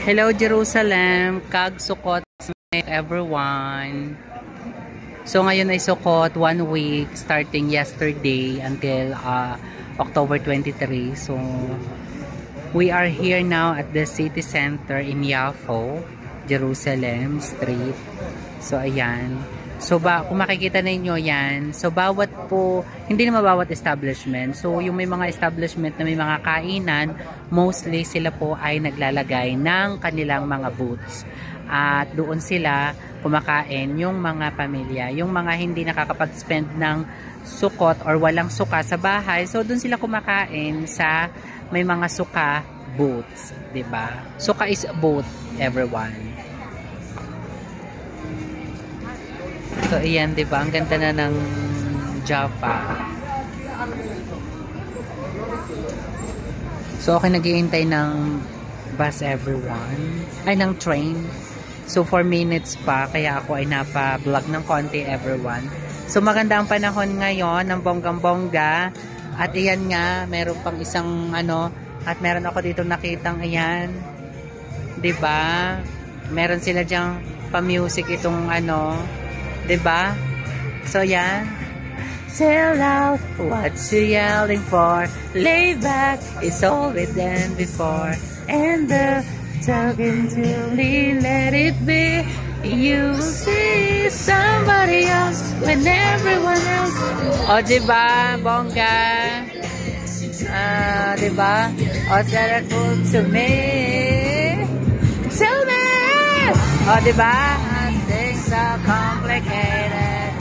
Hello Jerusalem, kag Sukkot everyone. So ngayon ay Sukkot 1 week starting yesterday until October 23. So we are here now at the city center in Yafo, Jerusalem Street. So ayan. So kung makikita ninyo yan, so bawat po, hindi naman bawat establishment. So yung may mga establishment na may mga kainan, mostly sila po ay naglalagay ng kanilang mga booths. At doon sila kumakain yung mga pamilya, yung mga hindi nakakapag-spend ng sukot or walang suka sa bahay. So doon sila kumakain sa may mga suka booths, 'di ba? Suka is booth, everyone. So, ayan, diba? Ang ganda na ng Jaffa. So, okay, nag-iintay ng bus, everyone. Ay, ng train. So, 4 minutes pa. Kaya ako ay napa-vlog ng konti, everyone. So, maganda ang panahon ngayon ng bonggang-bongga. At ayan nga, meron pang isang at meron ako dito nakitang ayan. Diba? Meron sila dyang pa-music itong diba? So, yan. Tell out what you yelling for. Lay back, it's all within before. And the talking to me, let it be. You will see somebody else when everyone else. O, diba? Bongga. Diba? O, beautiful to me. Tell me! O, diba? Things are complicated.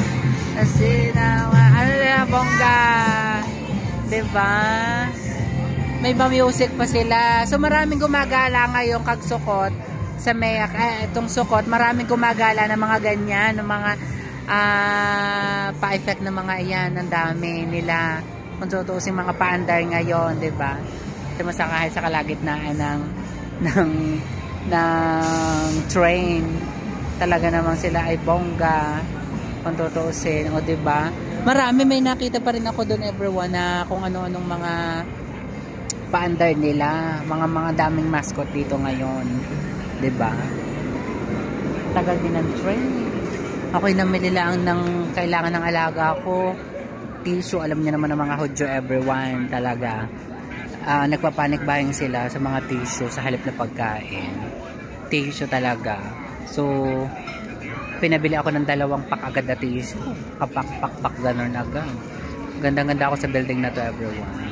Kasi na, bongga. Diba? May music pa sila. So, maraming gumagala ngayon kag Sukkot. Sa itong Sukkot, maraming gumagala ng mga ganyan, ng mga pa-effect ng mga iyan. Ang dami nila. Kung tutusin mga paandar ngayon, diba? Ito masakahit sa kalagitnaan ng train. Talaga naman sila ay bongga kung tutuusin, o diba? Marami, may nakita pa rin ako doon, everyone, na kung ano-anong mga paandar nila, mga daming mascot dito ngayon, diba? Tagal din ng train. Ako'y namili lang ng kailangan ng alaga ko, tissue. Alam niyo naman ng mga Hudyo, everyone, talaga nagpapanik buying sila sa mga tissue sa halip na pagkain. Tissue talaga. So, pinabili ako ng 2 pack agad na tissue. Kapak-pak-pak, ganun agad. Ganda-ganda ako sa building na to, everyone.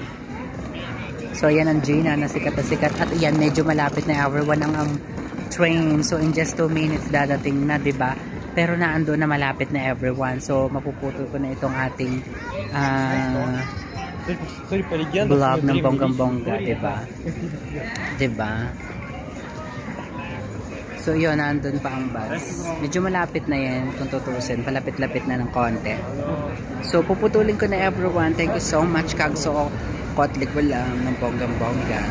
So, yan ang Gina, na sikat na sikat. At yan, medyo malapit na, everyone, ang train. So, in just 2 minutes, dadating na, diba? Pero naando na malapit na, everyone. So, mapuputol ko na itong ating vlog ng bonggang-bongga, diba? Diba? So yun, nandun pa ang bus. Medyo malapit na yan kung tutusin. Palapit-lapit na ng konti. So puputulin ko na, everyone. Thank you so much. Kag Sukkot, likod lang ng bonggang-bongga.